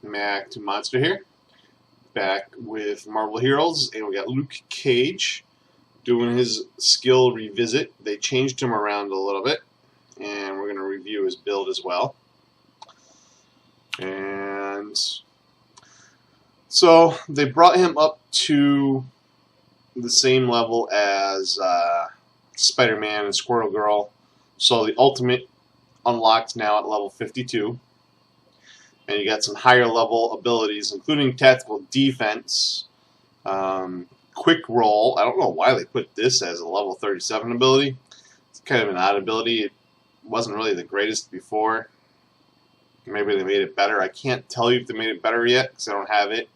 Mac to Monster here, back with Marvel Heroes, and we got Luke Cage doing his skill revisit. They changed him around a little bit, and we're going to review his build as well. And so they brought him up to the same level as Spider-Man and Squirrel Girl. So the ultimate unlocked now at level 52. And you got some higher level abilities, including tactical defense, quick roll. I don't know why they put this as a level 37 ability. It's kind of an odd ability. It wasn't really the greatest before. Maybe they made it better. I can't tell you if they made it better yet because I don't have it.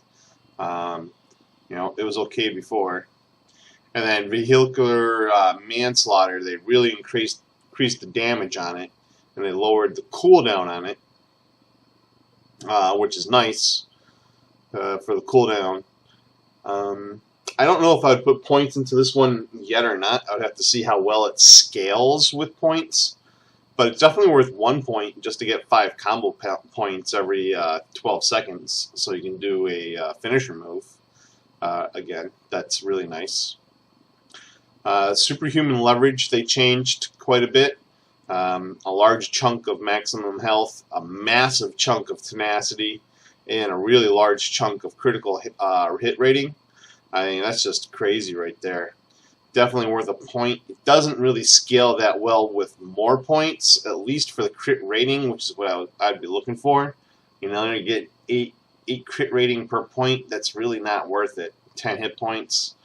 You know, it was okay before. And then vehicular manslaughter, they really increased the damage on it, and they lowered the cooldown on it. Which is nice for the cooldown. I don't know if I would put points into this one yet or not. I would have to see how well it scales with points. But it's definitely worth 1 point just to get 5 combo points every 12 seconds. So you can do a finisher move. Again, that's really nice. Superhuman leverage, they changed quite a bit. A large chunk of maximum health, a massive chunk of tenacity, and a really large chunk of critical hit rating. I mean, that's just crazy right there. Definitely worth a point. It doesn't really scale that well with more points, at least for the crit rating, which is what I'd be looking for. You know, you get 8 crit rating per point. That's really not worth it. 10 hit points.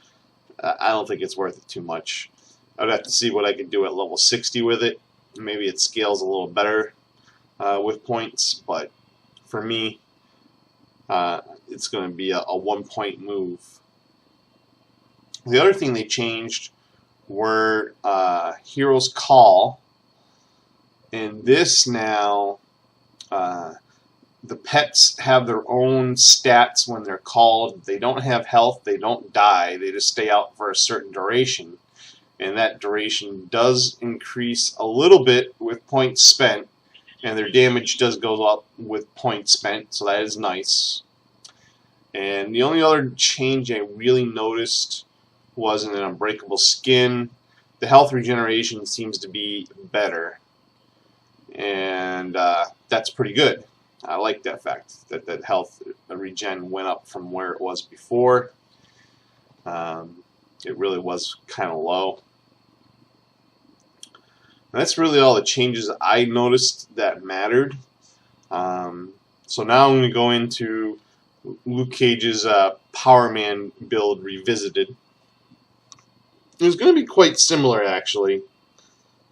I don't think it's worth it too much. I'd have to see what I could do at level 60 with it. Maybe it scales a little better with points, but for me, it's going to be a 1 point move. The other thing they changed were Hero's Call, and this now, the pets have their own stats when they're called. They don't have health, they don't die, they just stay out for a certain duration. And that duration does increase a little bit with points spent, and their damage does go up with points spent, so that is nice. And the only other change I really noticed was in an unbreakable skin. The health regeneration seems to be better, and that's pretty good. I like that fact, that health regen went up from where it was before. It really was kind of low. And that's really all the changes I noticed that mattered. So now I'm going to go into Luke Cage's Power Man build revisited. It was going to be quite similar, actually.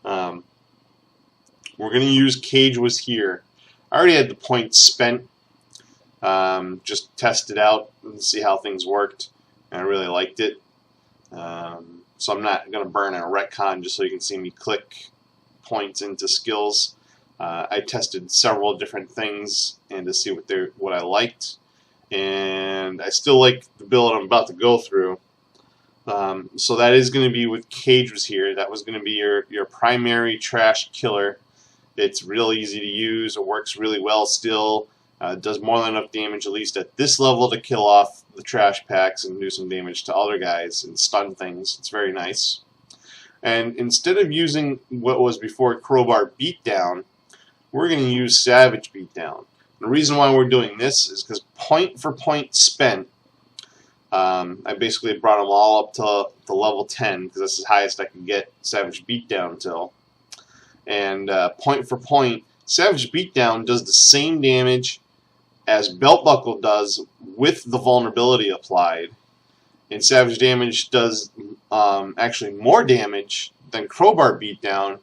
We're going to use Cage was here. I already had the points spent. Just test it out and see how things worked. And I really liked it. So I'm not going to burn a retcon just so you can see me click points into skills. I tested several different things and to see what I liked. And I still like the build I'm about to go through. So that is going to be with Cage was here. That was going to be your primary trash killer. It's real easy to use. It works really well still. Does more than enough damage, at least at this level, to kill off the trash packs and do some damage to other guys and stun things. It's very nice. And instead of using what was before Crowbar Beatdown, we're going to use Savage Beatdown. The reason why we're doing this is because point for point spent, I basically brought them all up to the level 10 because that's the highest I can get Savage Beatdown till. And point for point, Savage Beatdown does the same damage as Belt Buckle does with the vulnerability applied. And Savage Damage does actually more damage than Crowbar Beatdown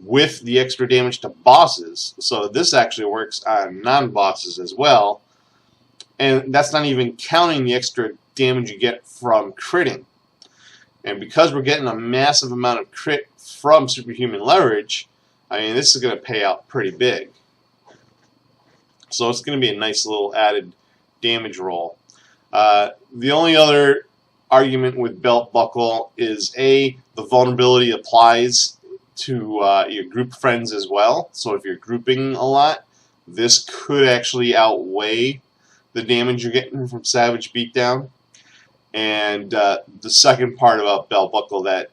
with the extra damage to bosses. So this actually works on non-bosses as well. And that's not even counting the extra damage you get from critting. And because we're getting a massive amount of crit from Superhuman Leverage, I mean, this is going to pay out pretty big. So it's going to be a nice little added damage roll. The only other argument with Belt Buckle is the vulnerability applies to your group friends as well. So if you're grouping a lot, this could actually outweigh the damage you're getting from Savage Beatdown. And the second part about Belt Buckle that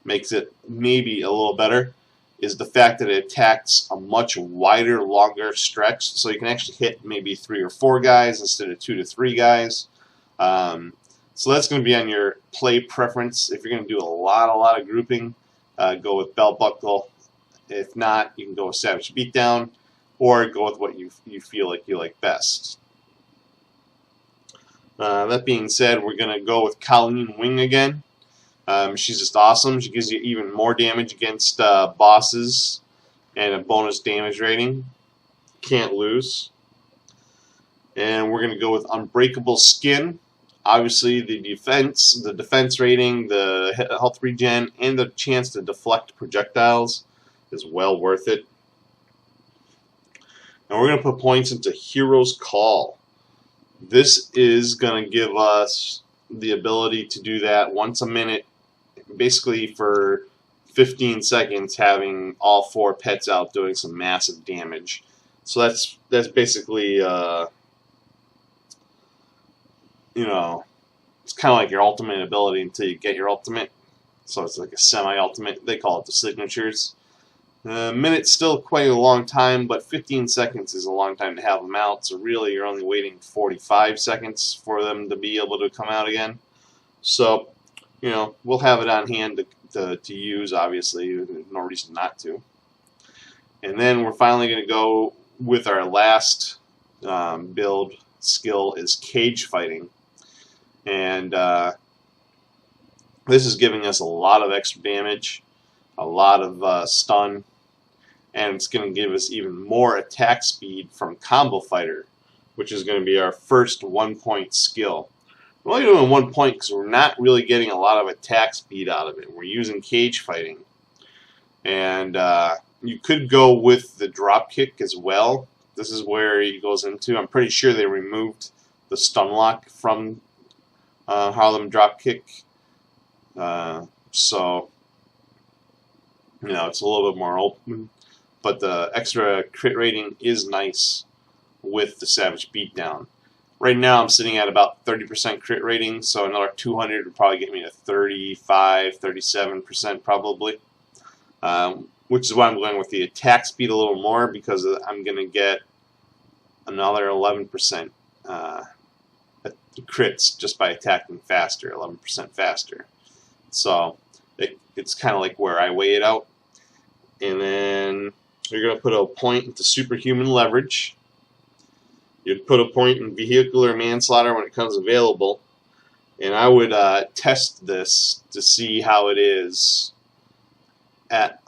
makes it maybe a little better is the fact that it attacks a much wider, longer stretch. So you can actually hit maybe 3 or 4 guys instead of 2 to 3 guys. So that's going to be on your play preference. If you're going to do a lot of grouping, go with Belt Buckle. If not, you can go with Savage Beatdown, or go with what you feel like you like best. That being said, we're going to go with Colleen Wing again. She's just awesome. She gives you even more damage against bosses and a bonus damage rating. Can't lose. And we're going to go with Unbreakable Skin. Obviously, the defense rating, the health regen, and the chance to deflect projectiles is well worth it. And we're going to put points into Hero's Call. This is going to give us the ability to do that once a minute, basically for 15 seconds, having all 4 pets out doing some massive damage. So that's basically, you know, it's kind of like your ultimate ability until you get your ultimate. So it's like a semi-ultimate. They call it the signatures. A minute's still quite a long time, but 15 seconds is a long time to have them out. So really, you're only waiting 45 seconds for them to be able to come out again. So, you know, we'll have it on hand to use, obviously. There's no reason not to. And then we're finally going to go with our last build skill is Cage Fighting. And this is giving us a lot of extra damage, a lot of stun, and it's going to give us even more attack speed from Combo Fighter, which is going to be our first 1-point skill. We're only doing 1 point because we're not really getting a lot of attack speed out of it. We're using Cage Fighting. And you could go with the drop kick as well. This is where he goes into. I'm pretty sure they removed the stun lock from Harlem Dropkick. So, you know, it's a little bit more open. But the extra crit rating is nice with the Savage Beatdown. Right now I'm sitting at about 30% crit rating, so another 200 would probably get me to 35, 37% probably. Which is why I'm going with the attack speed a little more, because I'm going to get another 11% crits just by attacking faster, 11% faster. So it's kind of like where I weigh it out. And then you're going to put a point into Superhuman Leverage. You'd put a point in Vehicular Manslaughter when it comes available. And I would test this to see how it is at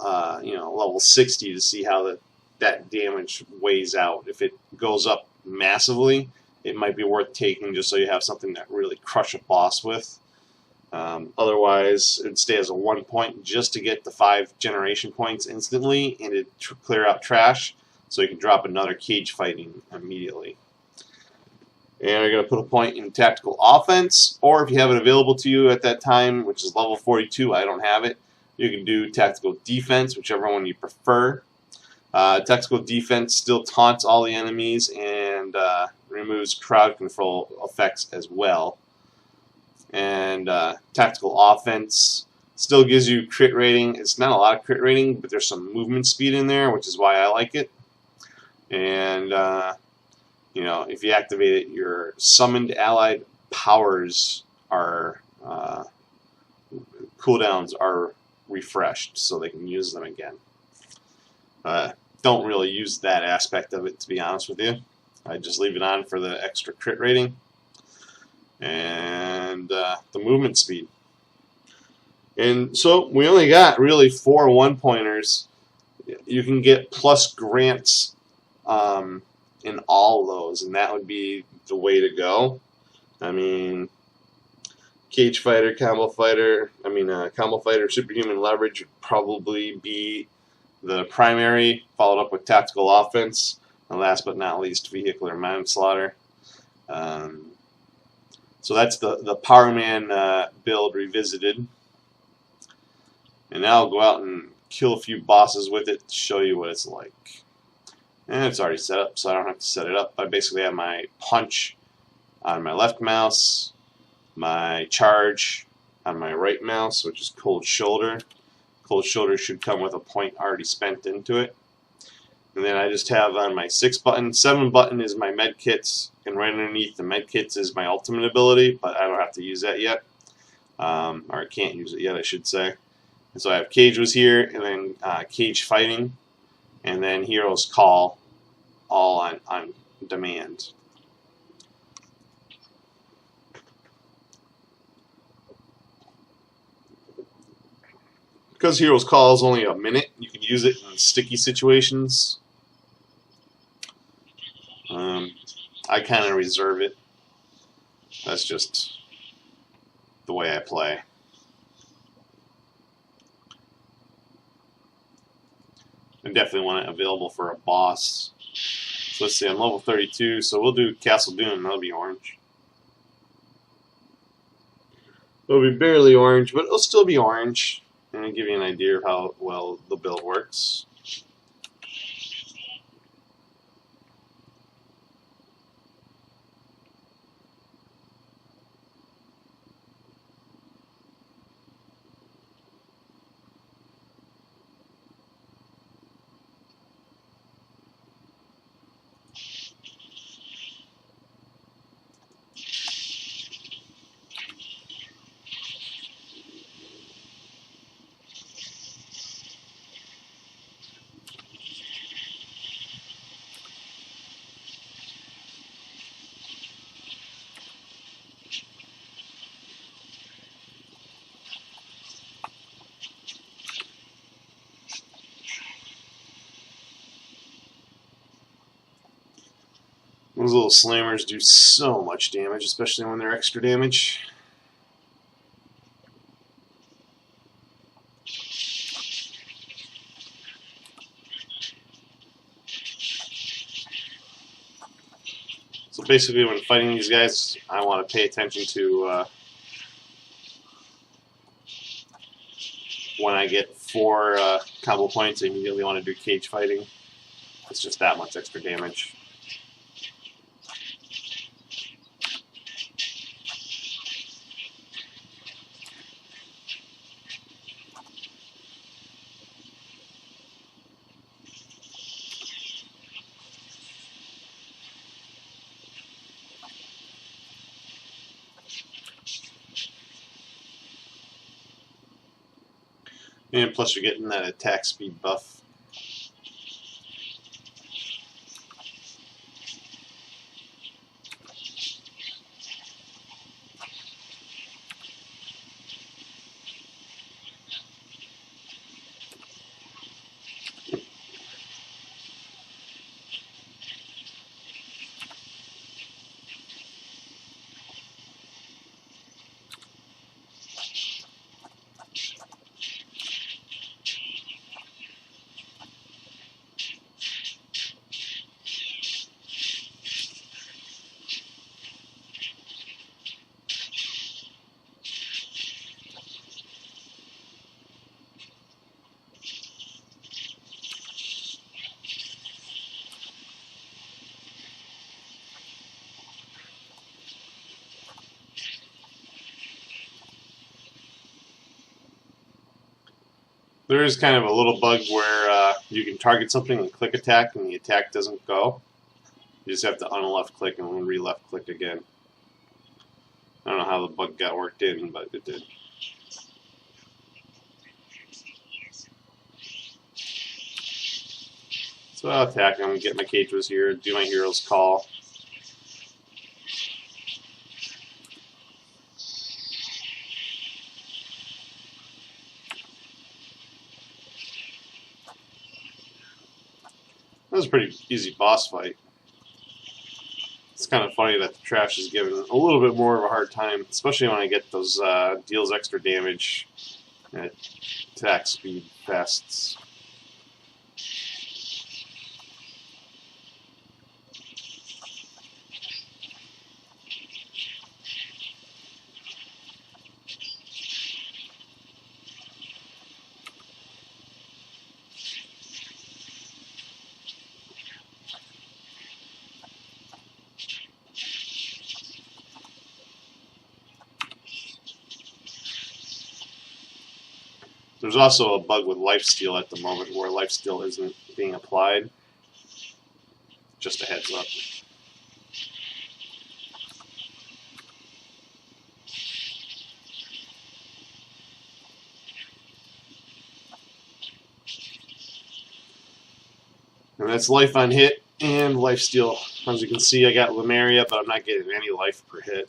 you know, level 60 to see how that damage weighs out. If it goes up massively, it might be worth taking just so you have something that really crush a boss with. Otherwise, it'd stay as a 1 point just to get the 5 generation points instantly, and it'd clear out trash, so you can drop another Cage Fighting immediately. And you're going to put a point in Tactical Offense, or if you have it available to you at that time, which is level 42, I don't have it, you can do Tactical Defense, whichever one you prefer. Tactical Defense still taunts all the enemies and removes crowd control effects as well. And Tactical Offense still gives you crit rating. It's not a lot of crit rating, but there's some movement speed in there, which is why I like it. And you know, if you activate it, your summoned allied powers are cooldowns are refreshed, so they can use them again. Don't really use that aspect of it, to be honest with you. I just leave it on for the extra crit rating and the movement speed. And so we only got really 4 1-pointers. You can get plus grants in all of those, and that would be the way to go. I mean, Cage Fighter, Combo Fighter, Superhuman Leverage would probably be the primary, followed up with Tactical Offense, and last but not least, Vehicular Manslaughter. So that's the Power Man build revisited. And now I'll go out and kill a few bosses with it to show you what it's like. And it's already set up, so I don't have to set it up. I basically have my punch on my left mouse, my charge on my right mouse, which is cold shoulder. Cold shoulder should come with a point already spent into it. And then I just have on my 6 button, 7 button is my med kits, and right underneath the med kits is my ultimate ability, but I don't have to use that yet. Or I can't use it yet, I should say. And so I have Cage was here, and then Cage Fighting, and then Hero's Call, all on demand. Because Hero's Call is only a minute, you can use it in sticky situations. I kind of reserve it. That's just the way I play. I definitely want it available for a boss. So let's see, I'm level 32, so we'll do Castle Doom. That'll be orange. It'll be barely orange, but it'll still be orange. And I'll give you an idea of how well the build works. Those little slammers do so much damage, especially when they're extra damage. So basically when fighting these guys, I want to pay attention to when I get 4 combo points, I immediately want to do Cage Fighting. It's just that much extra damage. And plus you're getting that attack speed buff. There is kind of a little bug where you can target something and click attack and the attack doesn't go. You just have to un-left click and re-left click again. I don't know how the bug got worked in, but it did. So I'll attack him, get my Cage was here, do my Hero's Call. That was a pretty easy boss fight. It's kind of funny that the trash is given a little bit more of a hard time, especially when I get those deals extra damage at attack speed fests. There's also a bug with lifesteal at the moment where lifesteal isn't being applied. Just a heads up. And that's life on hit and lifesteal. As you can see, I got Lemuria, but I'm not getting any life per hit.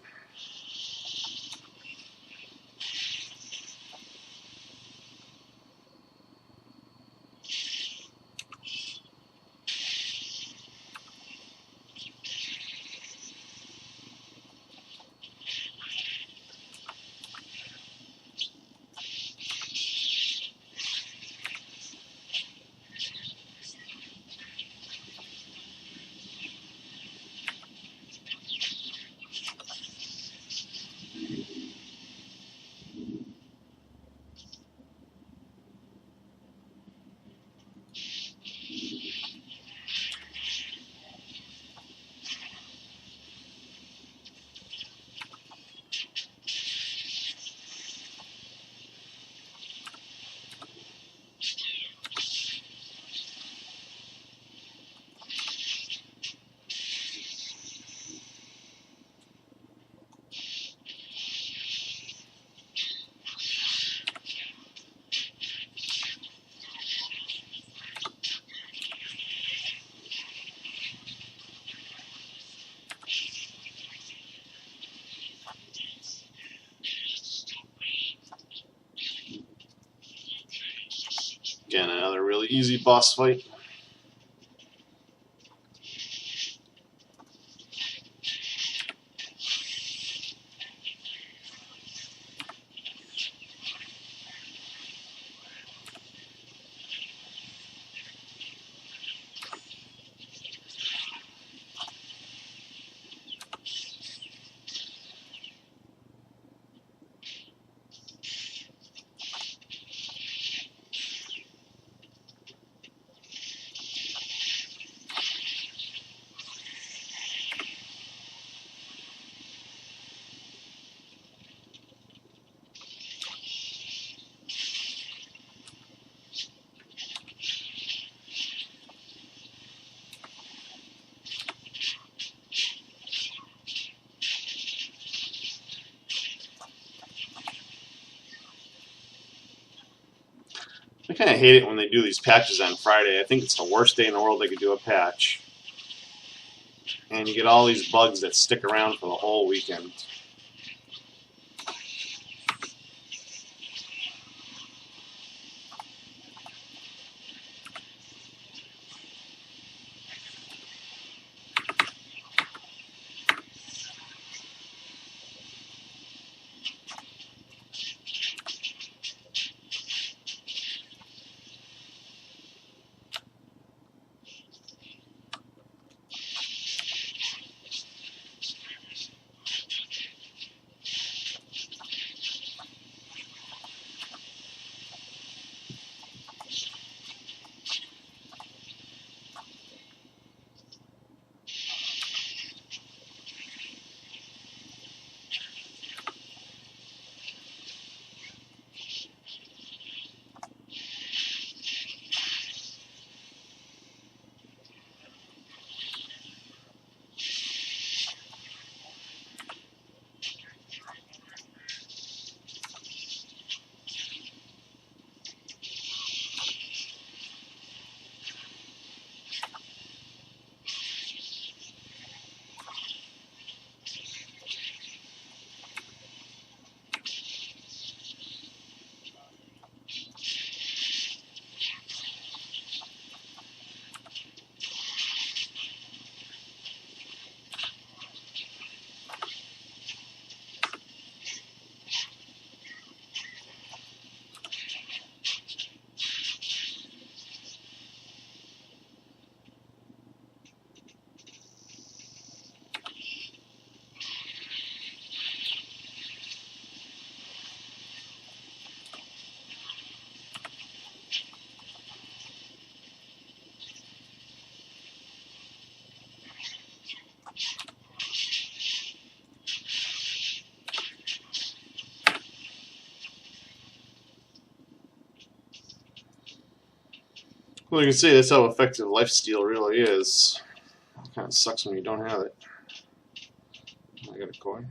Again, another really easy boss fight. I kind of hate it when they do these patches on Friday. I think it's the worst day in the world they could do a patch. And you get all these bugs that stick around for the whole weekend. Well, you can see that's how effective lifesteal really is. It kind of sucks when you don't have it. I got a coin.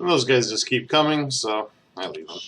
And those guys just keep coming, so I leave them.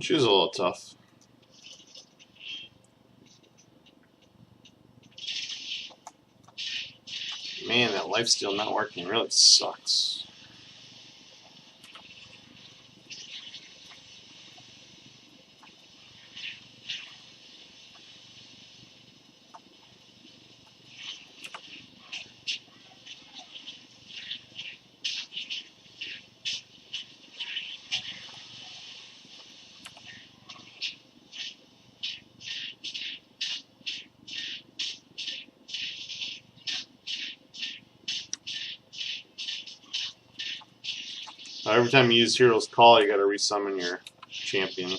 She was a little tough. Man, that lifesteal not working really sucks. Every time you use Hero's Call, you gotta resummon your champion.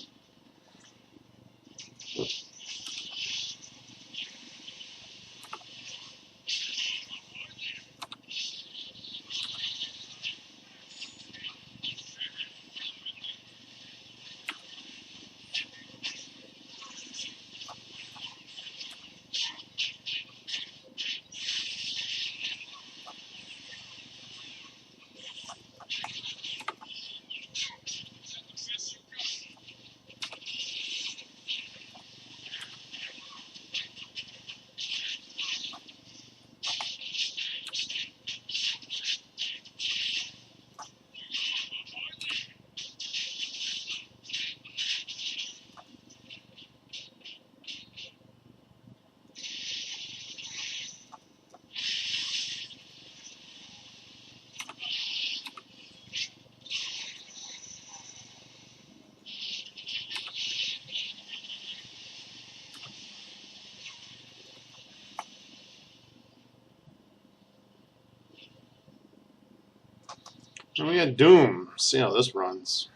And we got Doom. See how this runs.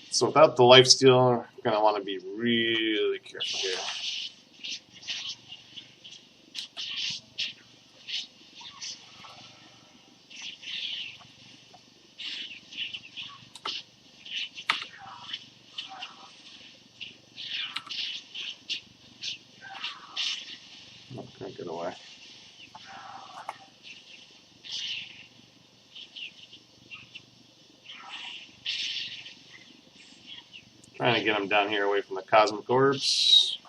So without the lifesteal, we're going to want to be really careful here. Okay, get away. Trying to get him down here away from the cosmic orbs.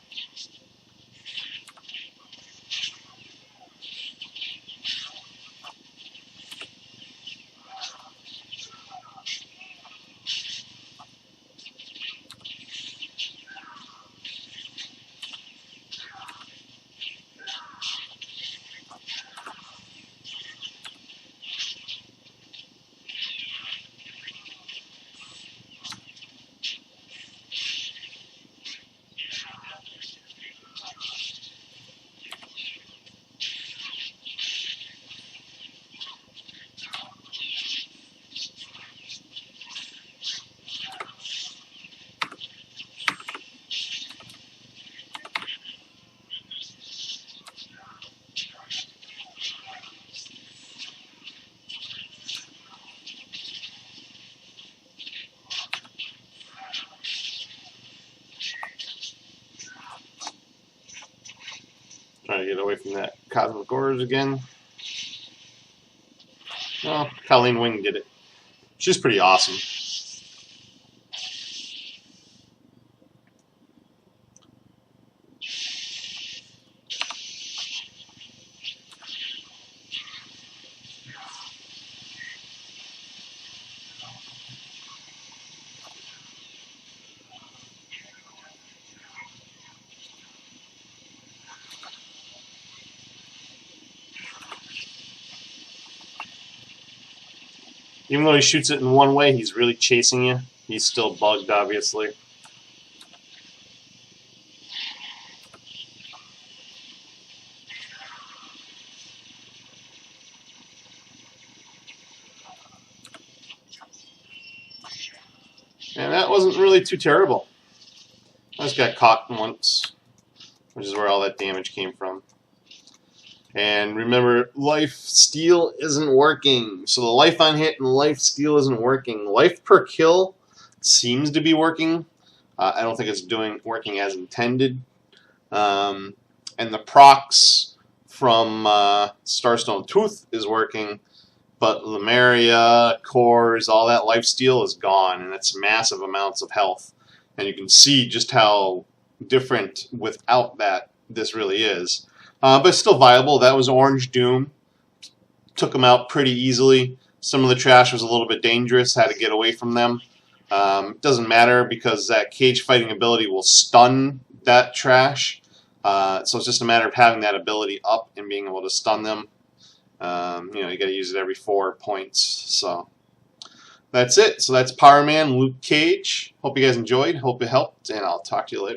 Trying to get away from that cosmic orbs again. Well, Colleen Wing did it. She's pretty awesome. Even though he shoots it in one way, he's really chasing you. He's still bugged, obviously. That wasn't really too terrible. I just got caught once, which is where all that damage came from. And remember, lifesteal isn't working. So the life on hit and the lifesteal isn't working. Life per kill seems to be working. I don't think it's working as intended. And the procs from Starstone Tooth is working, but Lemuria, cores, all that lifesteal is gone, and it's massive amounts of health. And you can see just how different without that this really is. But it's still viable. That was Orange Doom. Took them out pretty easily. Some of the trash was a little bit dangerous. Had to get away from them. Doesn't matter because that cage fighting ability will stun that trash. So it's just a matter of having that ability up and being able to stun them. You know, you got to use it every 4 points. So that's it. So that's Power Man, Luke Cage. Hope you guys enjoyed. Hope it helped, and I'll talk to you later.